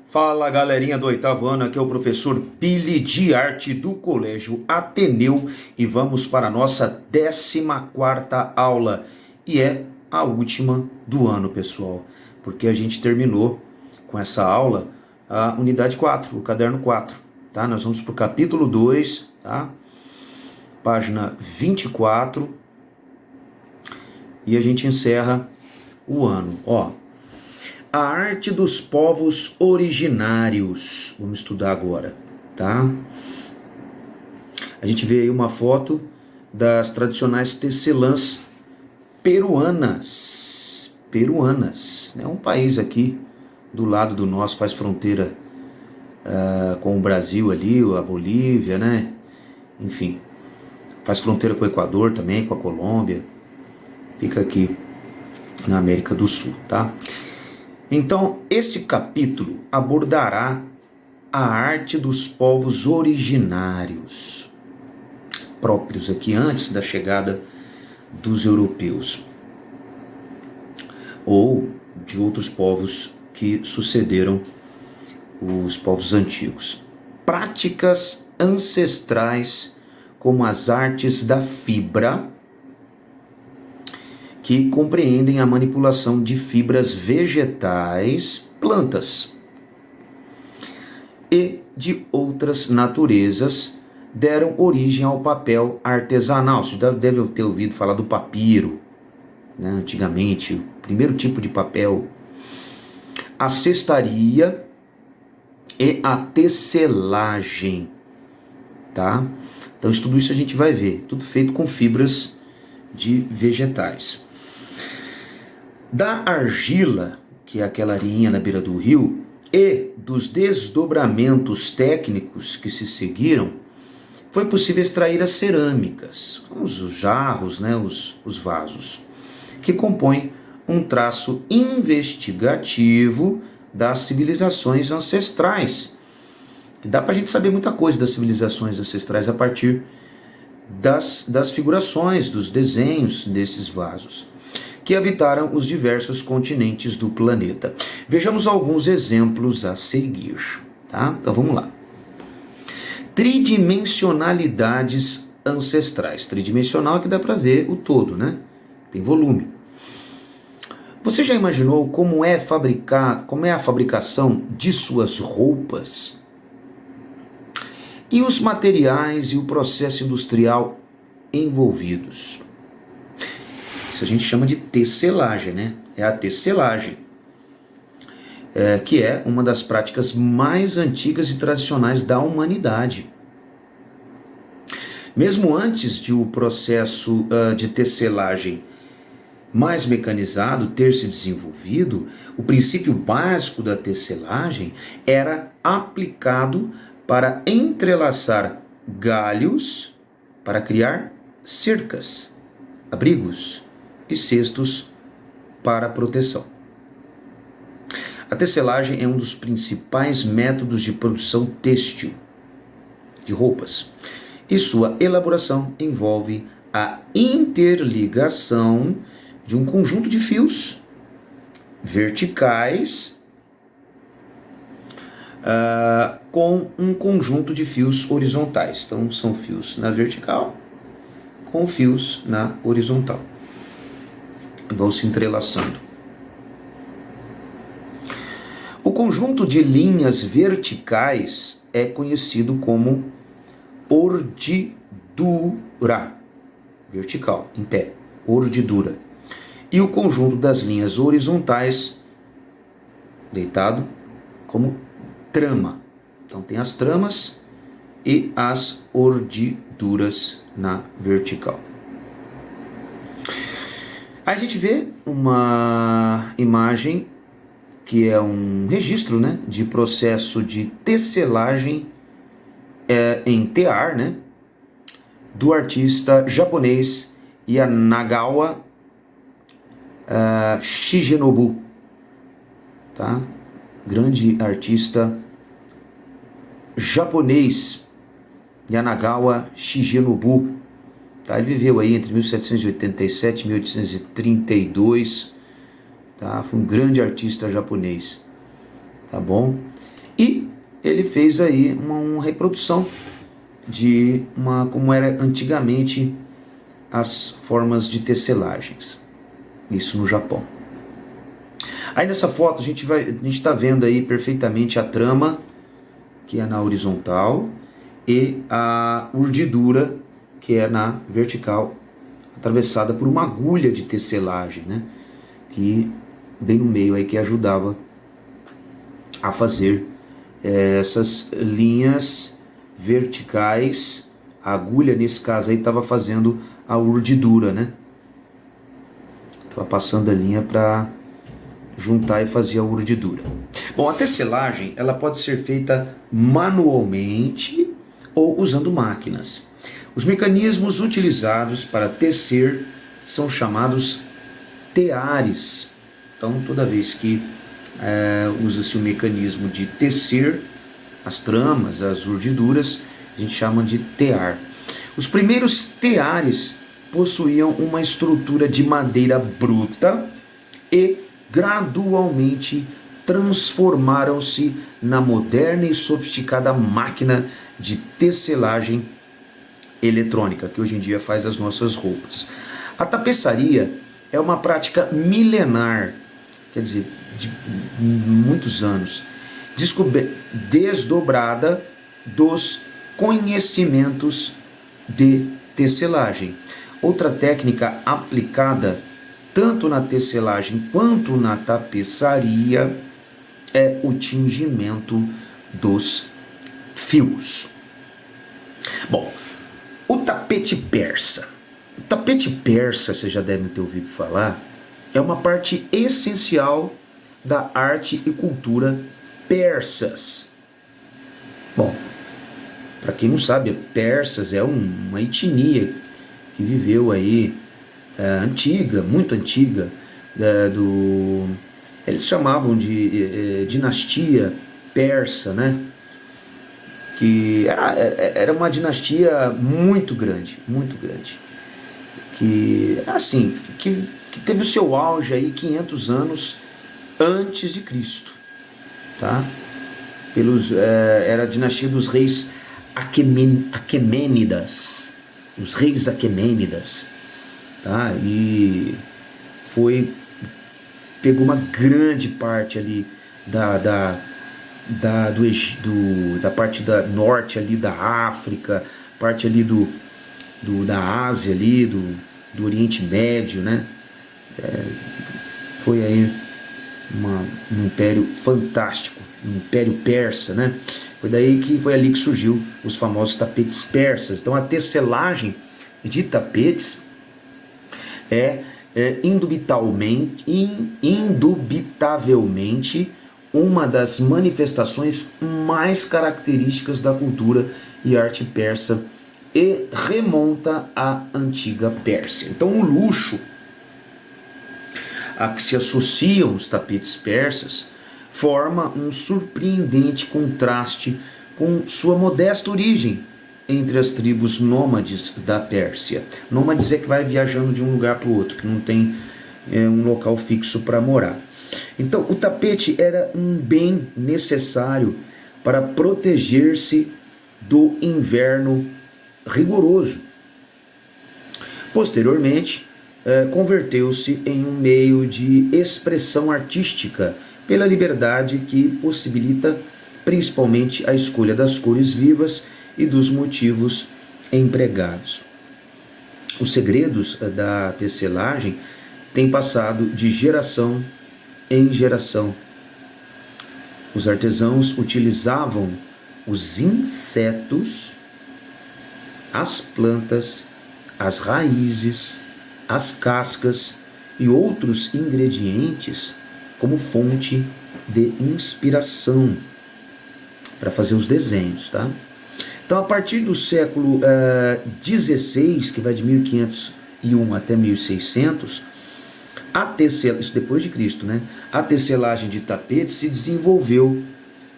Fala galerinha do oitavo ano, aqui é o professor Pili de Arte do Colégio Ateneu e vamos para a nossa 14ª aula e é a última do ano, pessoal, porque a gente terminou com essa aula a unidade 4, o caderno 4, tá? Nós vamos para o capítulo 2, tá? Página 24 e a gente encerra o ano, ó. A arte dos povos originários. Vamos estudar agora, tá? A gente vê aí uma foto das tradicionais tecelãs peruanas. Peruanas. É um país aqui do lado do nosso, faz fronteira com o Brasil ali, a Bolívia, né? Enfim, faz fronteira com o Equador também, com a Colômbia. Fica aqui na América do Sul, tá? Então, esse capítulo abordará a arte dos povos originários, próprios aqui antes da chegada dos europeus, ou de outros povos que sucederam os povos antigos. Práticas ancestrais como as artes da fibra, que compreendem a manipulação de fibras vegetais, plantas e de outras naturezas, deram origem ao papel artesanal. Você deve ter ouvido falar do papiro, né? Antigamente, o primeiro tipo de papel, a cestaria e a tecelagem, tá? Então, tudo isso a gente vai ver, tudo feito com fibras de vegetais. Da argila, que é aquela areia na beira do rio, e dos desdobramentos técnicos que se seguiram, foi possível extrair as cerâmicas, os jarros, né, os vasos, que compõem um traço investigativo das civilizações ancestrais. Dá para a gente saber muita coisa das civilizações ancestrais a partir das figurações, dos desenhos desses vasos, que habitaram os diversos continentes do planeta. Vejamos alguns exemplos a seguir, tá? Então vamos lá. Tridimensionalidades ancestrais. Tridimensional é que dá para ver o todo, né? Tem volume. Você já imaginou como é a fabricação de suas roupas? E os materiais e o processo industrial envolvidos? Isso a gente chama de tecelagem, né? É a tecelagem, que é uma das práticas mais antigas e tradicionais da humanidade. Mesmo antes de o processo de tecelagem mais mecanizado ter se desenvolvido, o princípio básico da tecelagem era aplicado para entrelaçar galhos para criar cercas, abrigos e cestos para proteção. A tecelagem é um dos principais métodos de produção têxtil de roupas, e sua elaboração envolve a interligação de um conjunto de fios verticais com um conjunto de fios horizontais. Então são fios na vertical com fios na horizontal. Vão se entrelaçando. O conjunto de linhas verticais é conhecido como ordidura. Vertical, em pé, ordidura. E o conjunto das linhas horizontais, deitado, como trama. Então tem as tramas e as ordiduras na vertical. A gente vê uma imagem que é um registro, né, de processo de tecelagem em tear, né, do artista japonês Yanagawa Shigenobu, tá? Grande artista japonês Yanagawa Shigenobu. Tá, ele viveu aí entre 1787 e 1832, tá? Foi um grande artista japonês, tá bom? E ele fez aí uma reprodução de como era antigamente as formas de tecelagens, isso no Japão. Aí nessa foto a gente está vendo aí perfeitamente a trama, que é na horizontal, e a urdidura, que é na vertical, atravessada por uma agulha de tecelagem, né? Que bem no meio aí, que ajudava a fazer essas linhas verticais. A agulha nesse caso aí estava fazendo a urdidura, né? Estava passando a linha para juntar e fazer a urdidura. Bom, a tecelagem ela pode ser feita manualmente ou usando máquinas. Os mecanismos utilizados para tecer são chamados teares. Então, toda vez que usa-se o mecanismo de tecer as tramas, as urdiduras, a gente chama de tear. Os primeiros teares possuíam uma estrutura de madeira bruta e gradualmente transformaram-se na moderna e sofisticada máquina de tecelagem eletrônica, que hoje em dia faz as nossas roupas. A tapeçaria é uma prática milenar, quer dizer, de muitos anos, desdobrada dos conhecimentos de tecelagem. Outra técnica aplicada tanto na tecelagem quanto na tapeçaria é o tingimento dos fios. Bom, o tapete persa. O tapete persa, vocês já devem ter ouvido falar, é uma parte essencial da arte e cultura persas. Bom, para quem não sabe, persas é uma etnia que viveu aí antiga, muito antiga, eles chamavam de dinastia persa, né? Que era uma dinastia muito grande, que assim, que teve o seu auge aí 500 anos antes de Cristo, tá? Era a dinastia dos reis Aquemênidas, os reis Aquemênidas, tá? E pegou uma grande parte ali da parte da norte ali da África, parte ali da Ásia ali, do Oriente Médio, né? Foi aí um império fantástico, um império persa, né? Foi ali que surgiu os famosos tapetes persas. Então a tecelagem de tapetes é indubitavelmente uma das manifestações mais características da cultura e arte persa e remonta à antiga Pérsia. Então o luxo a que se associam os tapetes persas forma um surpreendente contraste com sua modesta origem entre as tribos nômades da Pérsia. Nômades é que vai viajando de um lugar para o outro, que não tem um local fixo para morar. Então, o tapete era um bem necessário para proteger-se do inverno rigoroso. Posteriormente, converteu-se em um meio de expressão artística pela liberdade que possibilita principalmente a escolha das cores vivas e dos motivos empregados. Os segredos da tecelagem têm passado de geração em geração. Os artesãos utilizavam os insetos, as plantas, as raízes, as cascas e outros ingredientes como fonte de inspiração para fazer os desenhos, tá? Então, a partir do século XVI, que vai de 1501 até 1600, isso depois de Cristo, né? A tecelagem de tapetes se desenvolveu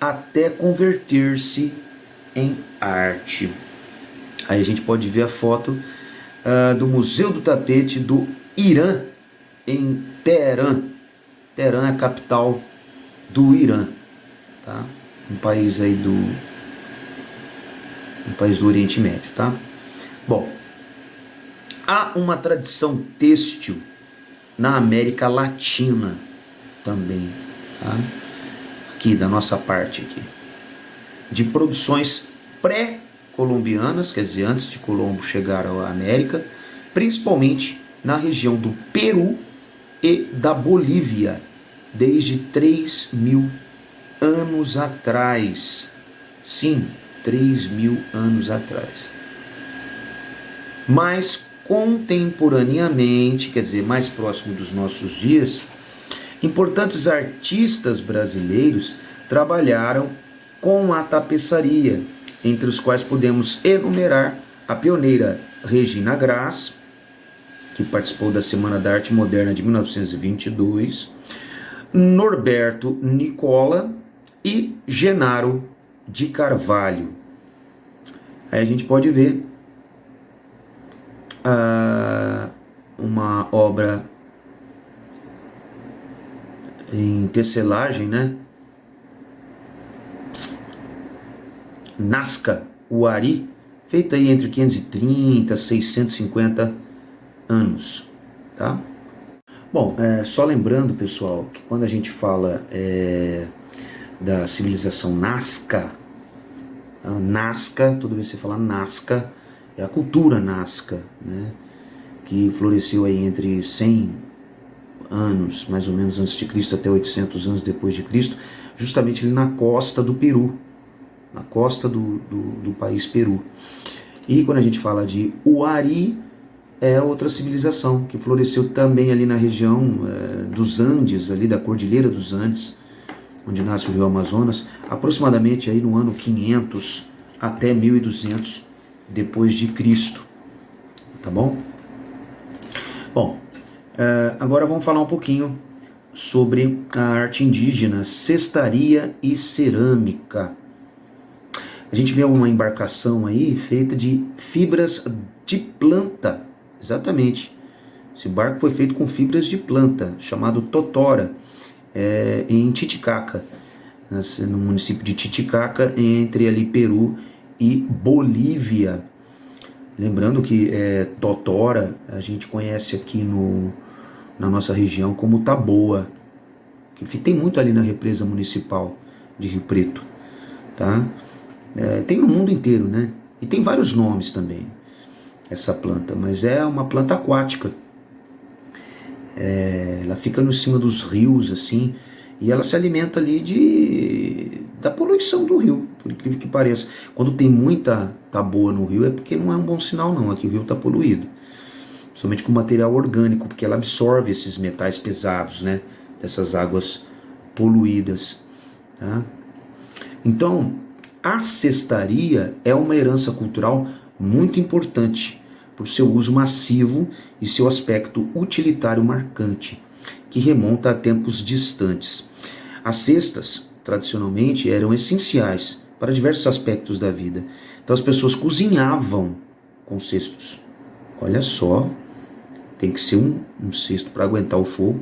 até converter-se em arte. Aí a gente pode ver a foto do Museu do Tapete do Irã, em Teherã. Teherã é a capital do Irã, tá? um país aí um país do Oriente Médio, tá? Bom, há uma tradição têxtil na América Latina também, tá? Aqui da nossa parte aqui, de produções pré-colombianas, quer dizer, antes de Colombo chegar à América, principalmente na região do Peru e da Bolívia, desde 3.000 anos atrás. Sim, 3.000 anos atrás. Mas contemporaneamente, quer dizer, mais próximo dos nossos dias, importantes artistas brasileiros trabalharam com a tapeçaria, entre os quais podemos enumerar a pioneira Regina Graz, que participou da Semana da Arte Moderna de 1922, Norberto Nicola e Genaro de Carvalho. Aí a gente pode ver uma obra em tecelagem, né? Nazca Huari, feita aí entre 530 e 650 anos, tá? Bom, só lembrando, pessoal, que quando a gente fala da civilização Nazca, toda vez que você fala Nazca, é a cultura Nazca, né? Que floresceu aí entre 100 anos, mais ou menos, antes de Cristo, até 800 anos depois de Cristo, justamente ali na costa do Peru, na costa do país Peru. E quando a gente fala de Huari, é outra civilização que floresceu também ali na região dos Andes, ali da Cordilheira dos Andes, onde nasce o rio Amazonas, aproximadamente aí no ano 500 até 1200 depois de Cristo, tá bom? Bom, agora vamos falar um pouquinho sobre a arte indígena, cestaria e cerâmica. A gente vê uma embarcação aí feita de fibras de planta, exatamente. Esse barco foi feito com fibras de planta, chamado Totora, em Titicaca, no município de Titicaca, entre ali Peru e Bolívia. Lembrando que Totora a gente conhece aqui na nossa região como Taboa, que tem muito ali na represa municipal de Rio Preto, tá? Tem no mundo inteiro, né? E tem vários nomes também, essa planta, mas é uma planta aquática. Ela fica no cima dos rios, assim, e ela se alimenta ali da poluição do rio, por incrível que pareça. Quando tem muita taboa no rio é porque não é um bom sinal não, aqui o rio está poluído. Somente com material orgânico, porque ela absorve esses metais pesados, né, dessas águas poluídas, tá? Então, a cestaria é uma herança cultural muito importante por seu uso massivo e seu aspecto utilitário marcante, que remonta a tempos distantes. As cestas, tradicionalmente, eram essenciais para diversos aspectos da vida. Então as pessoas cozinhavam com cestos. Olha só, tem que ser um cesto para aguentar o fogo,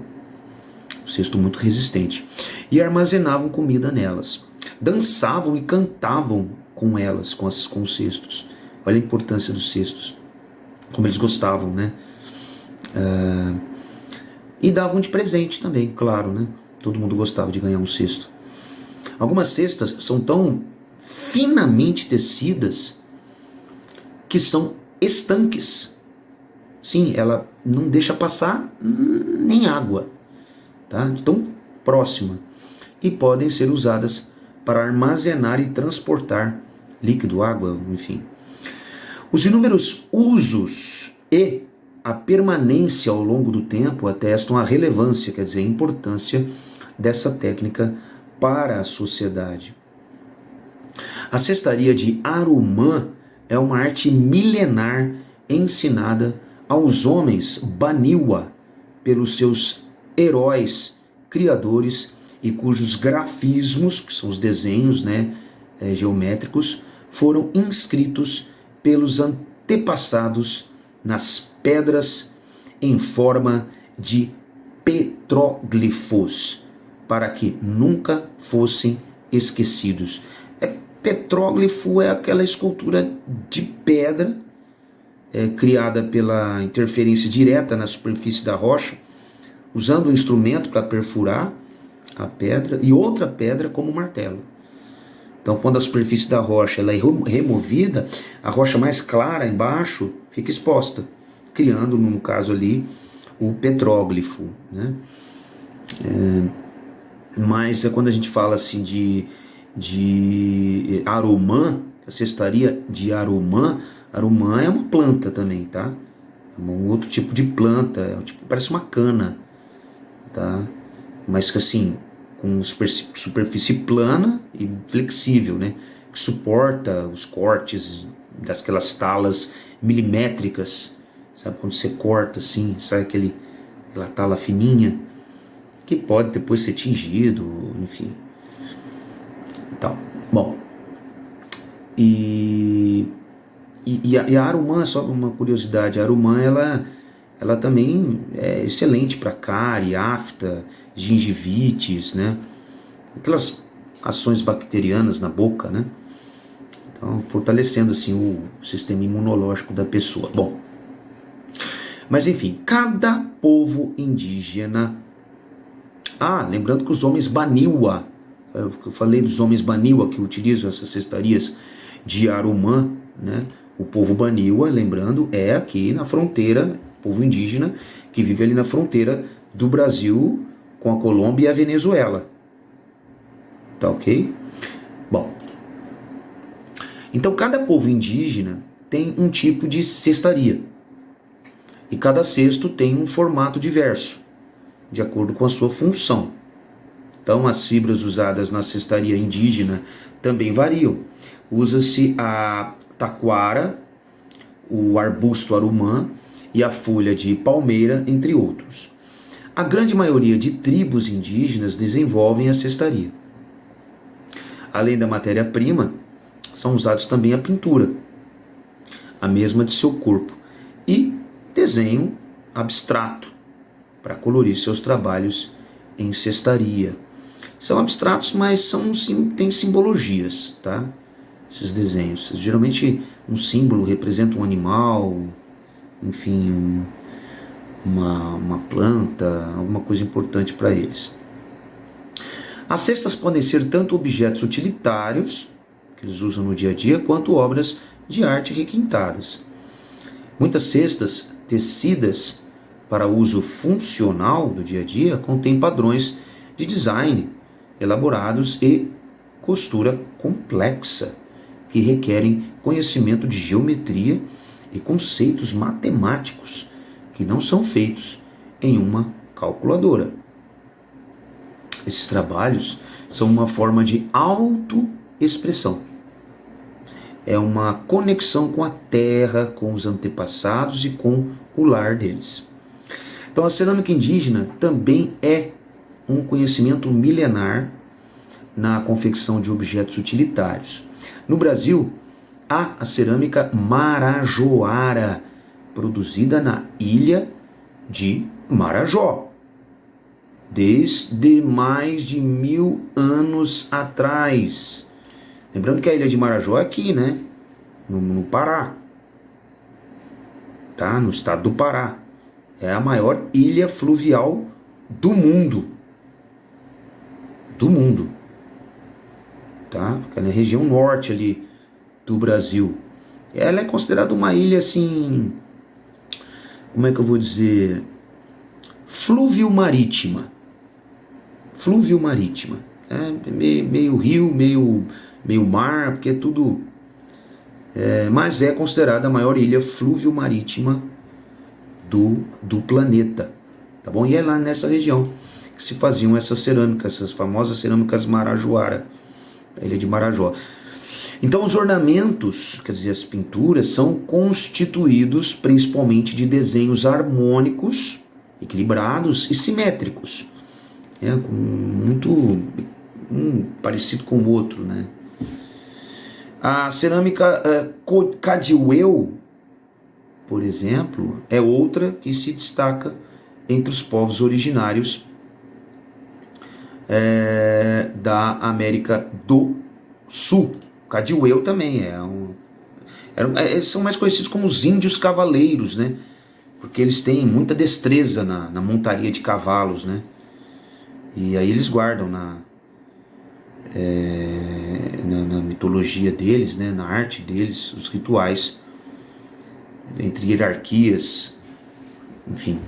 um cesto muito resistente. E armazenavam comida nelas. Dançavam e cantavam com elas, com os cestos. Olha a importância dos cestos, como eles gostavam, né? E davam de presente também, claro, né? Todo mundo gostava de ganhar um cesto. Algumas cestas são tão finamente tecidas que são estanques. Sim, ela não deixa passar nem água, tá? De tão próxima. E podem ser usadas para armazenar e transportar líquido, água, enfim. Os inúmeros usos e a permanência ao longo do tempo atestam a relevância, quer dizer, a importância dessa técnica para a sociedade. A cestaria de Arumã é uma arte milenar ensinada aos homens Baniwa pelos seus heróis criadores e cujos grafismos, que são os desenhos, né, geométricos, foram inscritos pelos antepassados nas pedras em forma de petróglifos, para que nunca fossem esquecidos. Petróglifo é aquela escultura de pedra criada pela interferência direta na superfície da rocha, usando um instrumento para perfurar a pedra e outra pedra como martelo. Então, quando a superfície da rocha ela é removida, a rocha mais clara embaixo fica exposta, criando, no caso ali, o petróglifo, né? Mas quando a gente fala assim de Arumã, a cestaria de Arumã, Arumã é uma planta também, tá? É um outro tipo de planta, parece uma cana, tá? Mas que assim, com superfície plana e flexível, né? Que suporta os cortes daquelas talas milimétricas, sabe? Quando você corta assim, sai aquela tala fininha, que pode depois ser tingido, enfim. Tal. Bom, e a Arumã, só uma curiosidade, a Arumã ela também é excelente para cárie, afta, gengivites, né? Aquelas ações bacterianas na boca, né? Então, fortalecendo assim o sistema imunológico da pessoa. Bom, mas enfim, cada povo indígena... lembrando que os homens Baniwa, eu falei dos homens Baniwa que utilizam essas cestarias de Arumã, né? O povo Baniwa, lembrando, é aqui na fronteira, povo indígena que vive ali na fronteira do Brasil com a Colômbia e a Venezuela. Tá ok? Bom, então cada povo indígena tem um tipo de cestaria. E cada cesto tem um formato diverso, de acordo com a sua função. Então as fibras usadas na cestaria indígena também variam. Usa-se a taquara, o arbusto arumã e a folha de palmeira, entre outros. A grande maioria de tribos indígenas desenvolvem a cestaria. Além da matéria-prima, são usados também a pintura, a mesma de seu corpo, e desenho abstrato, para colorir seus trabalhos em cestaria. São abstratos, mas têm simbologias, tá? Esses desenhos. Geralmente um símbolo representa um animal, enfim, uma planta, alguma coisa importante para eles. As cestas podem ser tanto objetos utilitários, que eles usam no dia a dia, quanto obras de arte requintadas. Muitas cestas tecidas para uso funcional do dia a dia contêm padrões de design elaborados e costura complexa, que requerem conhecimento de geometria e conceitos matemáticos que não são feitos em uma calculadora. Esses trabalhos são uma forma de autoexpressão. É uma conexão com a terra, com os antepassados e com o lar deles. Então a cerâmica indígena também é um conhecimento milenar na confecção de objetos utilitários. No Brasil, há a cerâmica marajoara, produzida na ilha de Marajó, desde mais de 1000 anos atrás. Lembrando que a ilha de Marajó é aqui, né? No Pará. Tá? No estado do Pará. É a maior ilha fluvial do mundo. Do mundo. Tá? Fica na região norte ali do Brasil. Ela é considerada uma ilha assim, como é que eu vou dizer, fluvio-marítima. Fluvio-marítima. Meio rio, meio mar, porque é tudo... mas é considerada a maior ilha fluvio-marítima do planeta. Tá bom? E é lá nessa região que se faziam essas cerâmicas, essas famosas cerâmicas marajoara, a ilha de Marajó. Então os ornamentos, quer dizer, as pinturas, são constituídos principalmente de desenhos harmônicos, equilibrados e simétricos. Muito parecido com o outro, né? A cerâmica Cadiueu, por exemplo, é outra que se destaca entre os povos originários da América do Sul. Cadiueu também eles são mais conhecidos como os índios cavaleiros, né? Porque eles têm muita destreza na montaria de cavalos, né? E aí eles guardam na mitologia deles, né? Na arte deles, os rituais entre hierarquias, enfim,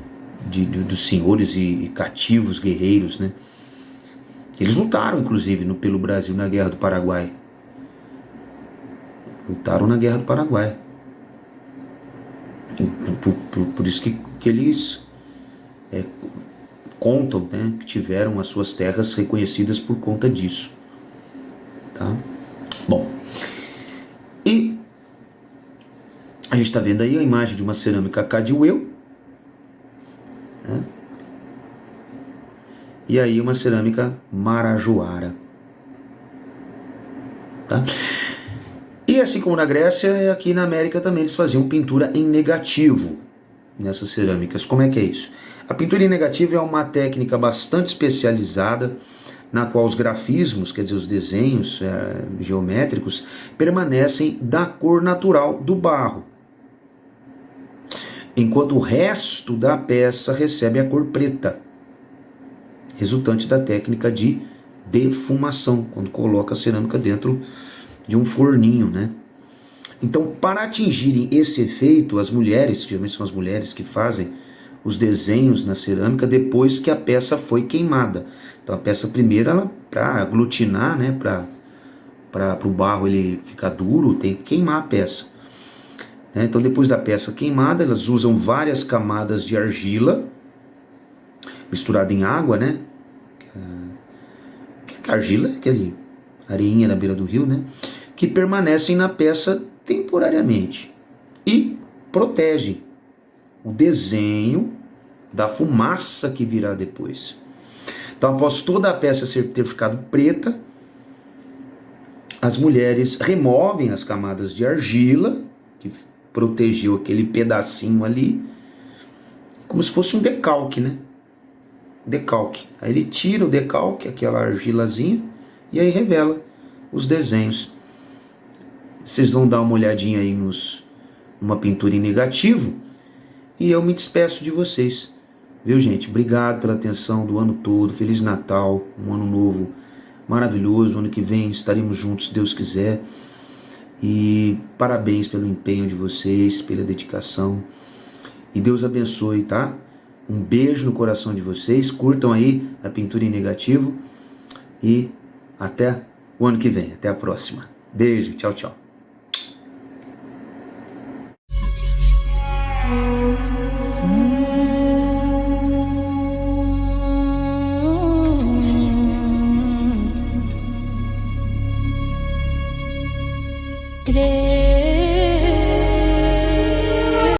dos senhores e cativos guerreiros, né? Eles lutaram, inclusive, pelo Brasil na Guerra do Paraguai. Lutaram na Guerra do Paraguai. Por isso que eles contam, né, que tiveram as suas terras reconhecidas por conta disso. Tá? Bom, e a gente está vendo aí a imagem de uma cerâmica Cadiueu, né? E aí uma cerâmica Marajoara. Tá? E assim como na Grécia, aqui na América também eles faziam pintura em negativo nessas cerâmicas. Como é que é isso? A pintura em negativo é uma técnica bastante especializada na qual os grafismos, quer dizer, os desenhos geométricos, permanecem da cor natural do barro, enquanto o resto da peça recebe a cor preta, resultante da técnica de defumação, quando coloca a cerâmica dentro de um forninho, né? Então, para atingirem esse efeito, as mulheres, geralmente são as mulheres que fazem os desenhos na cerâmica depois que a peça foi queimada. Então, a peça primeiro, para aglutinar, né, para o barro ele ficar duro, tem que queimar a peça. Então, depois da peça queimada, elas usam várias camadas de argila misturada em água, né? Que a argila é aquele areinha na beira do rio, né? Que permanecem na peça temporariamente e protegem o desenho da fumaça que virá depois. Então, após toda a peça ter ficado preta, as mulheres removem as camadas de argila que protegeu aquele pedacinho ali, como se fosse um decalque, né? Decalque. Aí ele tira o decalque, aquela argilazinha, e aí revela os desenhos. Vocês vão dar uma olhadinha aí numa pintura em negativo, e eu me despeço de vocês. Viu, gente? Obrigado pela atenção do ano todo. Feliz Natal, um ano novo maravilhoso. Ano que vem estaremos juntos, se Deus quiser. E parabéns pelo empenho de vocês, pela dedicação. E Deus abençoe, tá? Um beijo no coração de vocês. Curtam aí a pintura em negativo. E até o ano que vem. Até a próxima. Beijo. Tchau, tchau. Creio